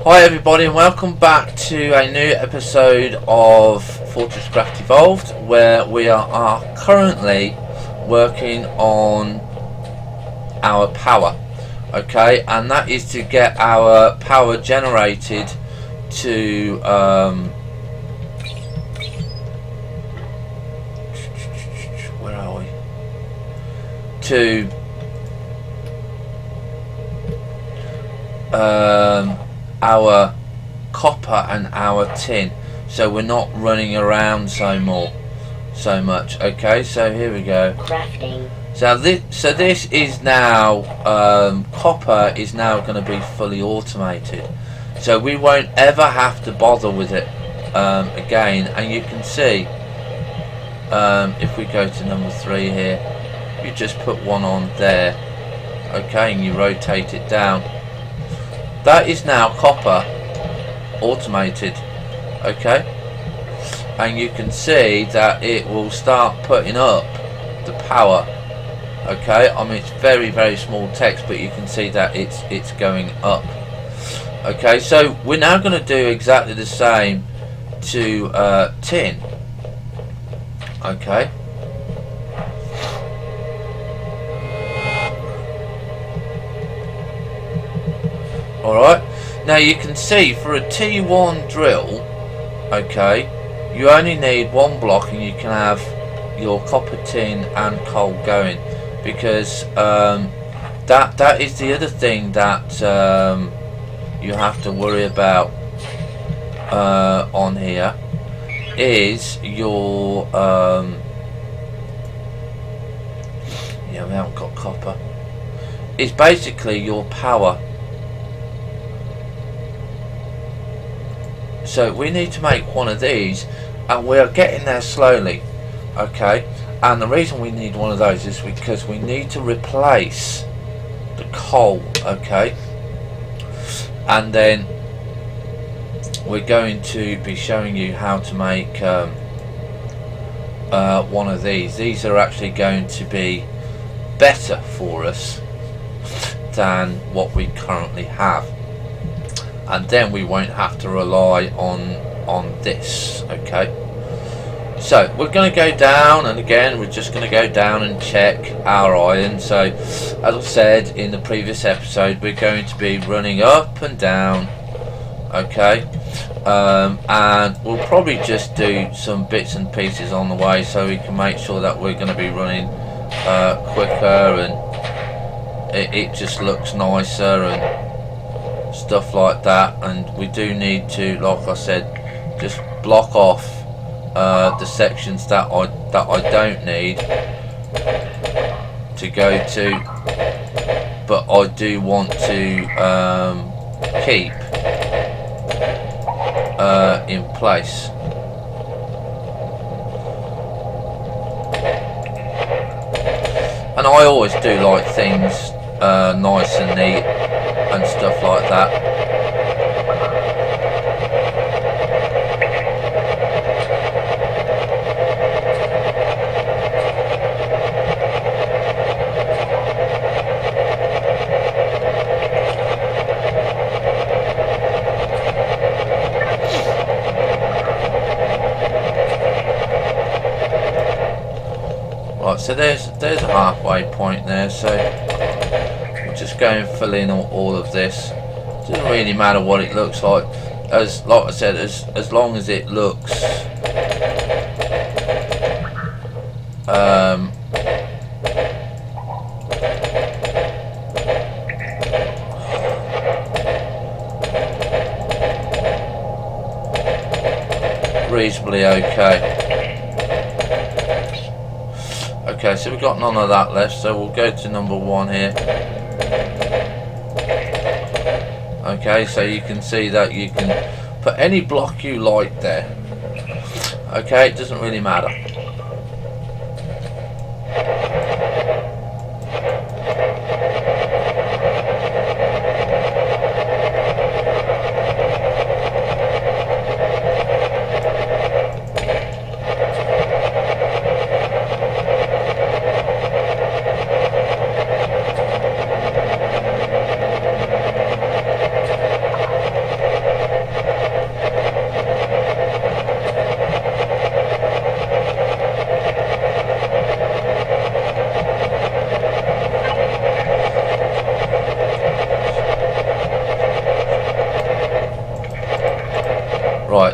Hi everybody and welcome back to a new episode of Fortresscraft Evolved, where we are currently working on our power. Okay, and that is to get our power generated to where are we? To our copper and our tin, so we're not running around so much. Okay, so here we go. Crafting. So this is now copper is now going to be fully automated, so we won't ever have to bother with it again. And you can see if we go to number 3 here, you just put one on there, okay, and you rotate it down. That is now copper automated, okay, and you can see that it will start putting up the power. Okay, I mean it's very small text, but you can see that it's going up. Okay, so we're now going to do exactly the same to tin. Okay. Alright, now you can see for a T1 drill, okay, you only need 1 block and you can have your copper, tin and coal going, because that is the other thing that you have to worry about on here, is your yeah, we haven't got copper. It's basically your power. So we need to make one of these, and we're getting there slowly, okay, and the reason we need one of those is because we need to replace the coal, okay, and then we're going to be showing you how to make one of these. These are actually going to be better for us than what we currently have, and then we won't have to rely on this. Okay, so we're going to go down, and again we're just going to go down and check our iron. So as I said in the previous episode, we're going to be running up and down, okay, and we'll probably just do some bits and pieces on the way so we can make sure that we're going to be running quicker, and it just looks nicer and stuff like that. And we do need to, like I said, just block off the sections that I don't need to go to, but I do want to keep in place. And I always do like things nice and neat and stuff like that. Right, so there's a halfway point there, so we'll just go and fill in all of this. Doesn't really matter what it looks like, like I said, as long as it looks reasonably okay. Okay, so we've got none of that left, so we'll go to number 1 here. Okay, so you can see that you can put any block you like there. Okay, it doesn't really matter.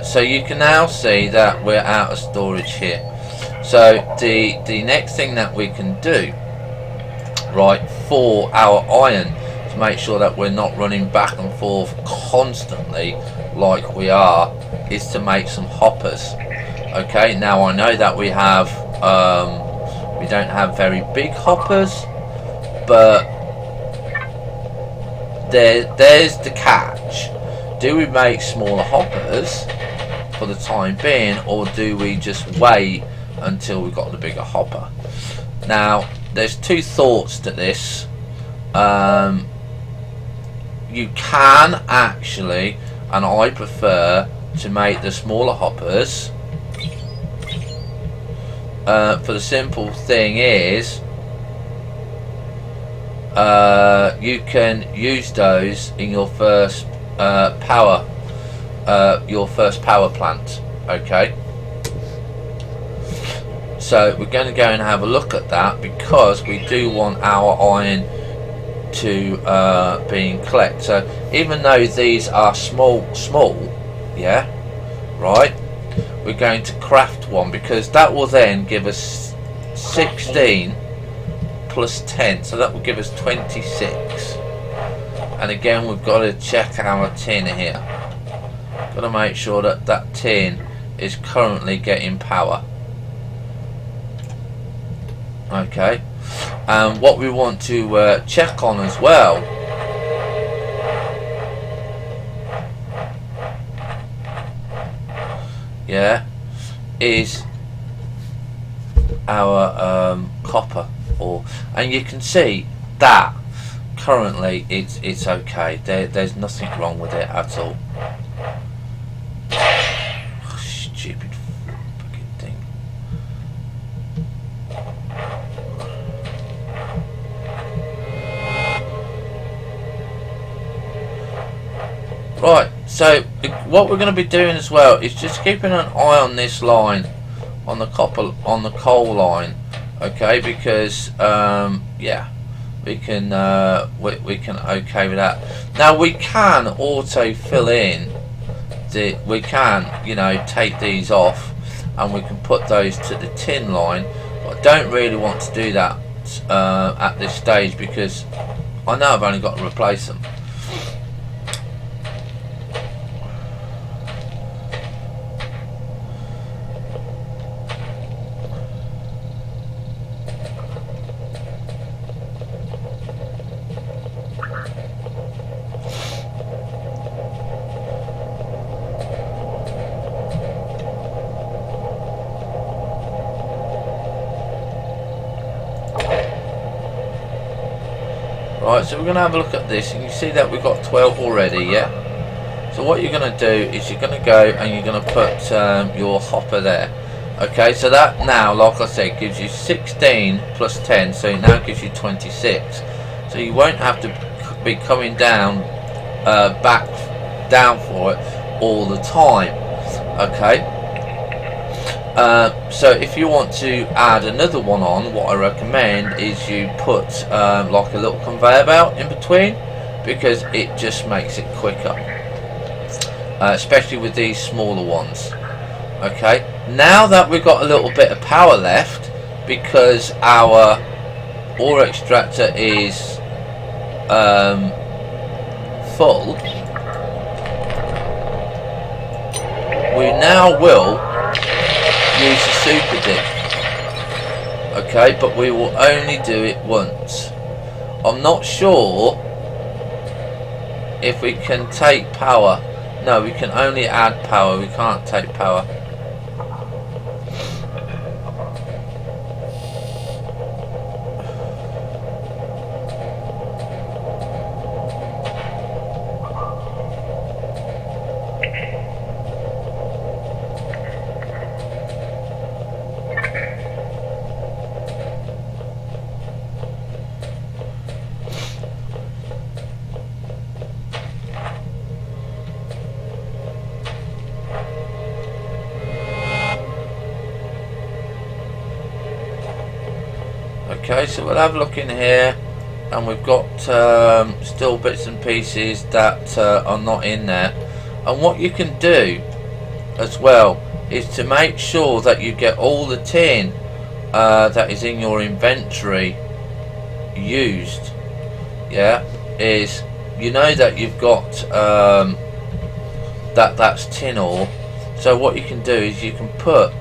So you can now see that we're out of storage here. So the next thing that we can do, right, for our iron, to make sure that we're not running back and forth constantly like we are, is to make some hoppers. Okay, now I know that we have we don't have very big hoppers, but there's the catch. Do we make smaller hoppers for the time being, or do we just wait until we've got the bigger hopper? Now there's two thoughts to this. You can actually, and I prefer to make the smaller hoppers, for the simple thing is you can use those in your first power plant. Okay, so we're going to go and have a look at that, because we do want our iron to be in collect. So even though these are small, yeah, right, we're going to craft one, because that will then give us 16 plus 10, so that will give us 26. And again, we've got to check our tin here. Got to make sure that that tin is currently getting power. Okay, and what we want to check on as well, yeah, is our copper ore. And you can see that currently it's okay. There's nothing wrong with it at all. Stupid fucking thing. Right, so what we're going to be doing as well is just keeping an eye on this line, on the coal line, okay? Because yeah, we can okay with that. Now we can auto fill in. We can, you know, take these off, and we can put those to the tin line. But I don't really want to do that at this stage, because I know I've only got to replace them. Right, so we're going to have a look at this, and you see that we've got 12 already, yeah? So what you're going to do is you're going to go and you're going to put your hopper there. Okay, so that now, like I said, gives you 16 plus 10, so it now gives you 26. So you won't have to be coming down, back down for it all the time. Okay. So if you want to add another one on, what I recommend is you put like a little conveyor belt in between, because it just makes it quicker, especially with these smaller ones. Okay, now that we've got a little bit of power left, because our ore extractor is full, we now will use the super dip. Okay, but we will only do it once. I'm not sure if we can take power. No, we can only add power, we can't take power. Okay, so we'll have a look in here, and we've got still bits and pieces that are not in there. And what you can do as well is to make sure that you get all the tin that is in your inventory used. Yeah, is you know that you've got that's tin ore, so what you can do is you can put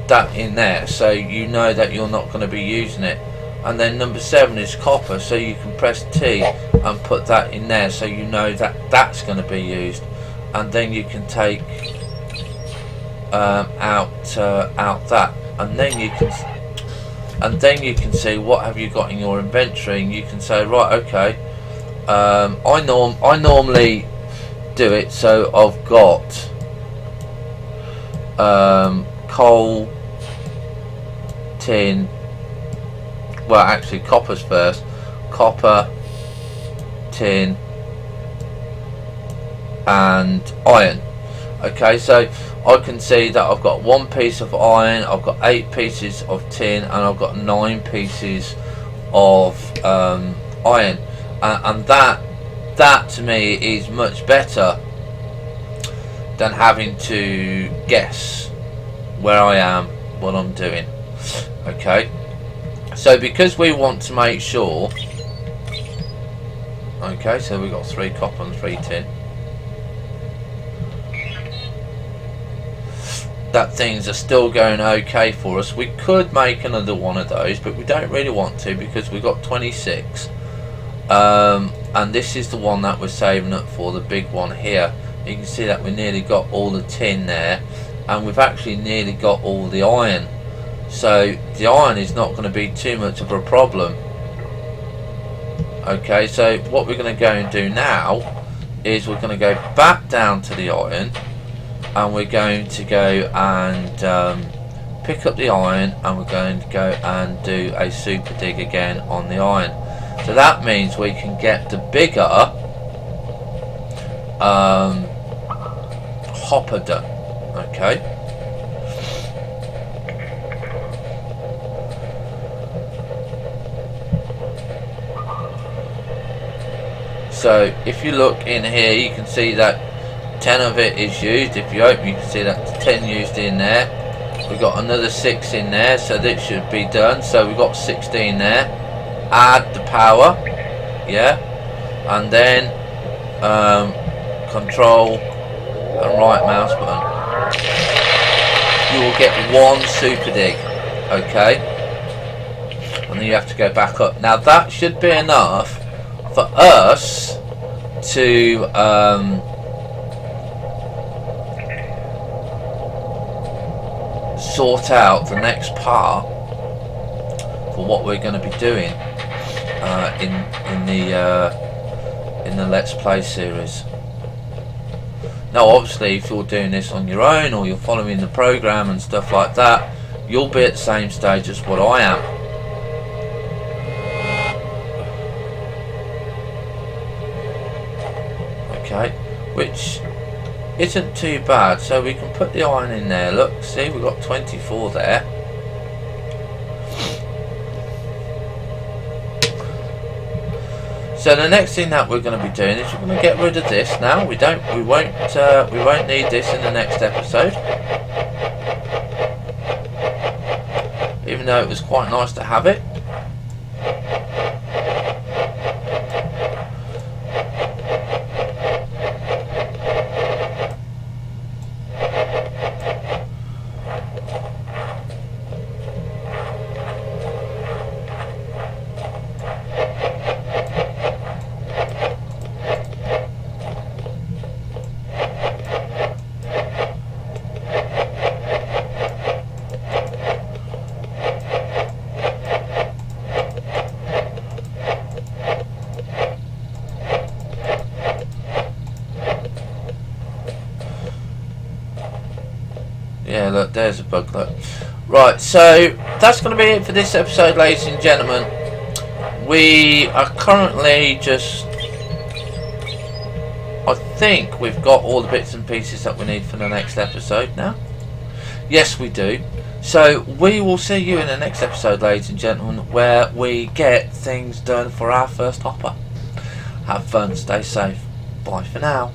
that in there so you know that you're not going to be using it. And then number 7 is copper, so you can press T and put that in there so you know that that's going to be used. And then you can take out that, and then you can see what have you got in your inventory, and you can say, right, okay, I normally do it so I've got coal, tin, well actually copper's first, copper, tin and iron. Okay, so I can see that I've got 1 piece of iron, I've got 8 pieces of tin, and I've got 9 pieces of iron, and that to me is much better than having to guess where I am, what I'm doing. Okay, so because we want to make sure, okay, so we've got 3 copper and 3 tin, that things are still going okay for us. We could make another one of those, but we don't really want to because we've got 26, and this is the one that we're saving up for, the big one here. You can see that we nearly got all the tin there, and we've actually nearly got all the iron, so the iron is not going to be too much of a problem. Okay, so what we're going to go and do now is we're going to go back down to the iron, and we're going to go and pick up the iron, and we're going to go and do a super dig again on the iron. So that means we can get the bigger hopper done. Okay, so if you look in here, you can see that 10 of it is used. If you open, you can see that 10 used in there. We've got another 6 in there, so that should be done. So we've got 16 there. Add the power, yeah, and then control and right mouse button. You will get 1 super dig. Okay, and then you have to go back up. Now that should be enough for us to sort out the next part for what we're going to be doing in the Let's Play series. Now obviously if you're doing this on your own, or you're following the program and stuff like that, you'll be at the same stage as what I am. Okay, which isn't too bad. So we can put the iron in there. Look, see, we've got 24 there. So the next thing that we're going to be doing is we're going to get rid of this now. We won't need this in the next episode, even though it was quite nice to have it. Yeah, look, there's a bug, look. Right, so that's going to be it for this episode, ladies and gentlemen. We are currently just, I think we've got all the bits and pieces that we need for the next episode now. Yes, we do. So we will see you in the next episode, ladies and gentlemen, where we get things done for our first hopper. Have fun, stay safe. Bye for now.